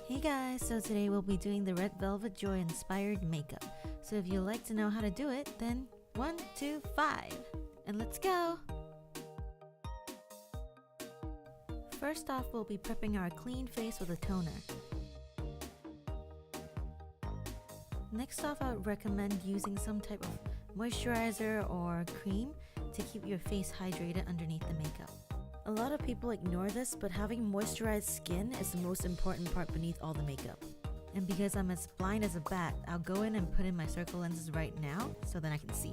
Hey guys, so today we'll be doing the Red Velvet Joy inspired makeup. So if you'd like to know how to do it, then 1, 2, 5, and let's go! First off, we'll be prepping our clean face with a toner. Next off, I would recommend using some type of moisturizer or cream to keep your face hydrated underneath the makeup. A lot of people ignore this, but having moisturized skin is the most important part beneath all the makeup. And because I'm as blind as a bat, I'll go in and put in my circle lenses right now so that I can see.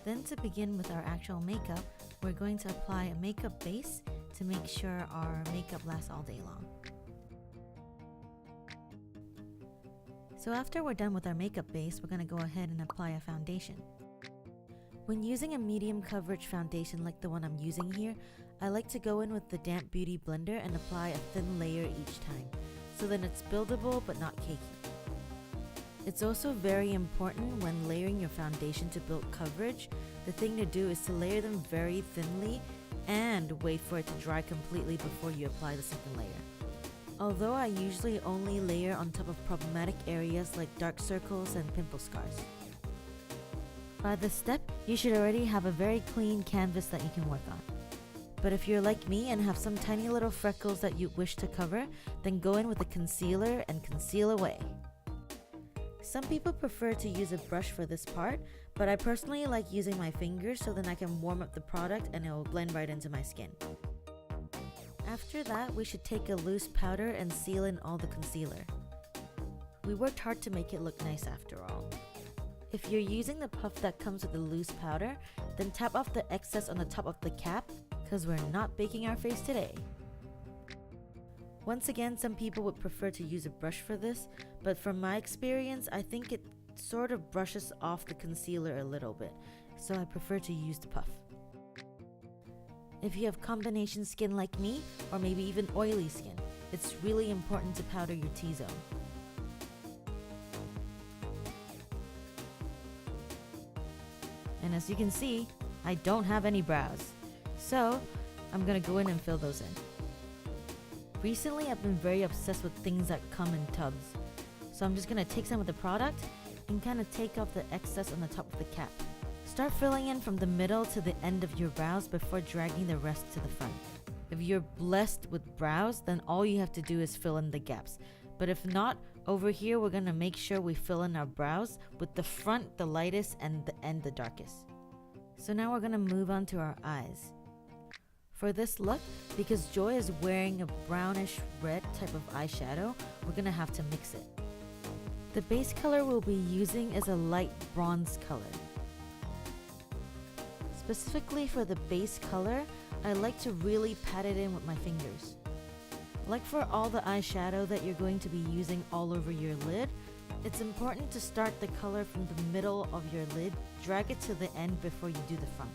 Then to begin with our actual makeup, we're going to apply a makeup base to make sure our makeup lasts all day long. So after we're done with our makeup base, we're going to go ahead and apply a foundation. When using a medium coverage foundation like the one I'm using here, I like to go in with the damp beauty blender and apply a thin layer each time, so then it's buildable but not cakey. It's also very important when layering your foundation to build coverage, the thing to do is to layer them very thinly and wait for it to dry completely before you apply the second layer. Although I usually only layer on top of problematic areas like dark circles and pimple scars. By this step, you should already have a very clean canvas that you can work on. But if you're like me and have some tiny little freckles that you wish to cover, then go in with a concealer and conceal away. Some people prefer to use a brush for this part, but I personally like using my fingers so then I can warm up the product and it will blend right into my skin. After that, we should take a loose powder and seal in all the concealer. We worked hard to make it look nice after all. If you're using the puff that comes with the loose powder, then tap off the excess on the top of the cap, because we're not baking our face today. Once again, some people would prefer to use a brush for this, but from my experience, I think it sort of brushes off the concealer a little bit, so I prefer to use the puff. If you have combination skin like me, or maybe even oily skin, it's really important to powder your T-zone. And as you can see, I don't have any brows. So, I'm gonna go in and fill those in. Recently, I've been very obsessed with things that come in tubs. So I'm just gonna take some of the product and kind of take off the excess on the top of the cap. Start filling in from the middle to the end of your brows before dragging the rest to the front. If you're blessed with brows, then all you have to do is fill in the gaps. But if not, over here we're gonna make sure we fill in our brows with the front the lightest and the end the darkest. So now we're gonna move on to our eyes. For this look, because Joy is wearing a brownish red type of eyeshadow, we're gonna have to mix it. The base color we'll be using is a light bronze color. Specifically for the base color, I like to really pat it in with my fingers. Like for all the eyeshadow that you're going to be using all over your lid, it's important to start the color from the middle of your lid, drag it to the end before you do the front.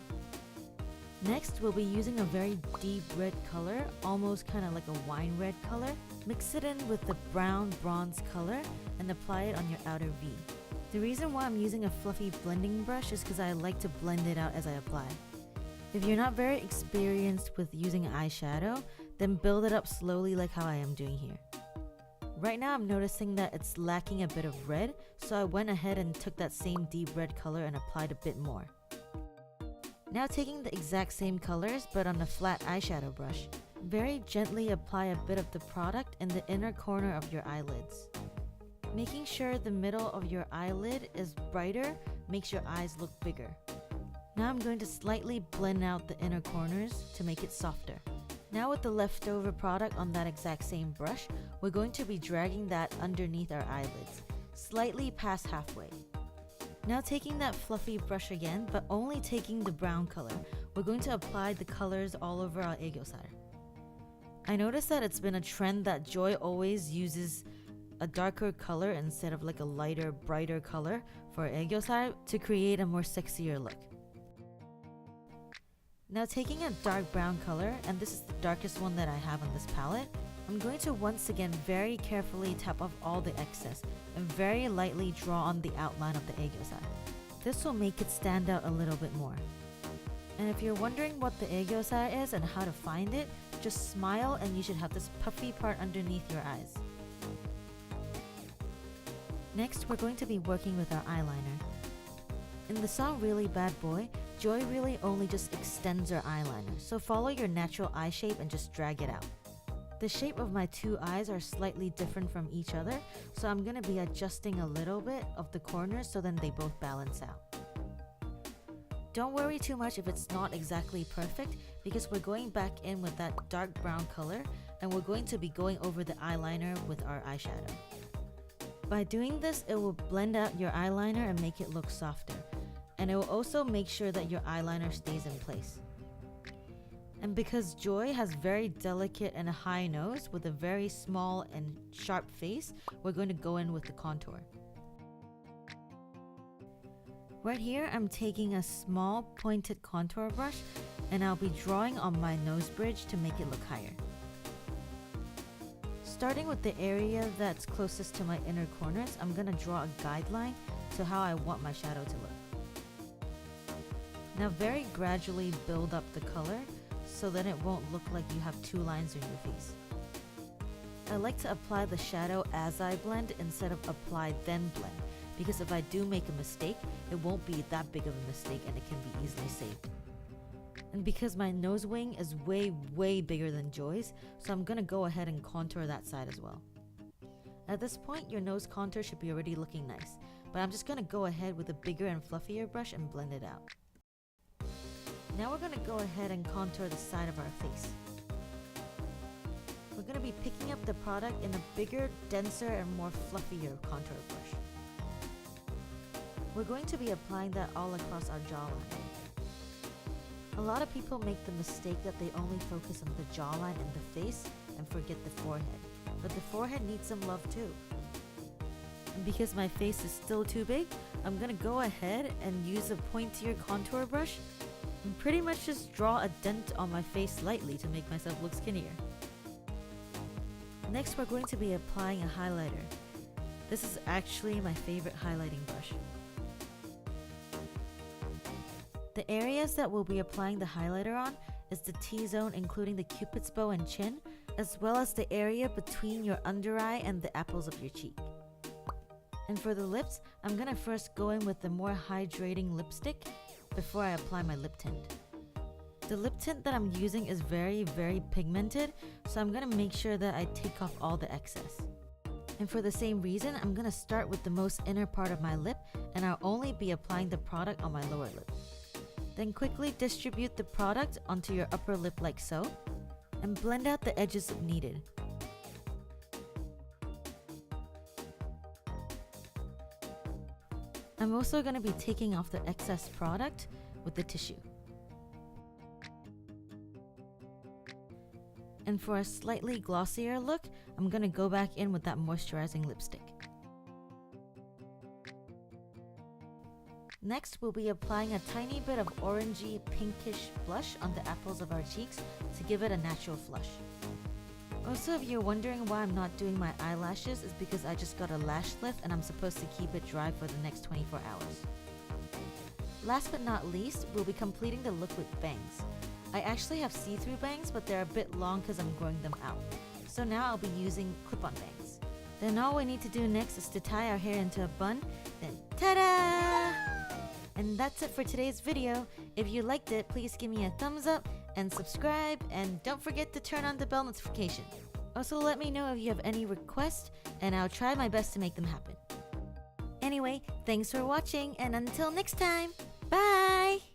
Next, we'll be using a very deep red color, almost kind of like a wine red color. Mix it in with the brown bronze color and apply it on your outer V. The reason why I'm using a fluffy blending brush is because I like to blend it out as I apply. If you're not very experienced with using eyeshadow, then build it up slowly like how I am doing here. Right now I'm noticing that it's lacking a bit of red, so I went ahead and took that same deep red color and applied a bit more. Now taking the exact same colors but on a flat eyeshadow brush, very gently apply a bit of the product in the inner corner of your eyelids. Making sure the middle of your eyelid is brighter makes your eyes look bigger. Now I'm going to slightly blend out the inner corners to make it softer. Now with the leftover product on that exact same brush, we're going to be dragging that underneath our eyelids, slightly past halfway. Now taking that fluffy brush again, but only taking the brown color, we're going to apply the colors all over our aegyo. I noticed that it's been a trend that Joy always uses a darker color instead of like a lighter, brighter color for aegyo to create a more sexier look. Now taking a dark brown color, and this is the darkest one that I have on this palette, I'm going to once again very carefully tap off all the excess and very lightly draw on the outline of the aegyo. This will make it stand out a little bit more. And if you're wondering what the aegyo is and how to find it, just smile and you should have this puffy part underneath your eyes. Next, we're going to be working with our eyeliner. In the song Really Bad Boy, Joey really only just extends her eyeliner, so follow your natural eye shape and just drag it out. The shape of my two eyes are slightly different from each other, so I'm going to be adjusting a little bit of the corners so then they both balance out. Don't worry too much if it's not exactly perfect, because we're going back in with that dark brown color and we're going to be going over the eyeliner with our eyeshadow. By doing this, it will blend out your eyeliner and make it look softer. And it will also make sure that your eyeliner stays in place. And because Joy has very delicate and a high nose with a very small and sharp face, we're going to go in with the contour. Right here, I'm taking a small pointed contour brush and I'll be drawing on my nose bridge to make it look higher. Starting with the area that's closest to my inner corners, I'm going to draw a guideline to how I want my shadow to look. Now very gradually build up the color so that it won't look like you have two lines in your face. I like to apply the shadow as I blend instead of apply then blend, because if I do make a mistake, it won't be that big of a mistake and it can be easily saved. And because my nose wing is way bigger than Joy's, so I'm gonna go ahead and contour that side as well. At this point, your nose contour should be already looking nice, but I'm just gonna go ahead with a bigger and fluffier brush and blend it out. Now we're gonna go ahead and contour the side of our face. We're gonna be picking up the product in a bigger, denser, and more fluffier contour brush. We're going to be applying that all across our jawline. A lot of people make the mistake that they only focus on the jawline and the face and forget the forehead, but the forehead needs some love too. And because my face is still too big, I'm gonna go ahead and use a pointier contour brush and pretty much just draw a dent on my face slightly to make myself look skinnier. Next, we're going to be applying a highlighter. This is actually my favorite highlighting brush. The areas that we'll be applying the highlighter on is the T-zone, including the cupid's bow and chin, as well as the area between your under eye and the apples of your cheek. And for the lips, I'm gonna first go in with the more hydrating lipstick before I apply my lip tint. The lip tint that I'm using is very pigmented, so I'm gonna make sure that I take off all the excess. And for the same reason, I'm gonna start with the most inner part of my lip, and I'll only be applying the product on my lower lip. Then quickly distribute the product onto your upper lip like so, and blend out the edges if needed. I'm also going to be taking off the excess product with the tissue. And for a slightly glossier look, I'm going to go back in with that moisturizing lipstick. Next, we'll be applying a tiny bit of orangey pinkish blush on the apples of our cheeks to give it a natural flush. Also, if you're wondering why I'm not doing my eyelashes, is because I just got a lash lift and I'm supposed to keep it dry for the next 24 hours. Last but not least, we'll be completing the look with bangs. I actually have see-through bangs, but they're a bit long because I'm growing them out. So now I'll be using clip-on bangs. Then all we need to do next is to tie our hair into a bun, then ta-da! And that's it for today's video. If you liked it, please give me a thumbs up and subscribe, and don't forget to turn on the bell notification. Also, let me know if you have any requests, and I'll try my best to make them happen. Anyway, thanks for watching, and until next time, bye!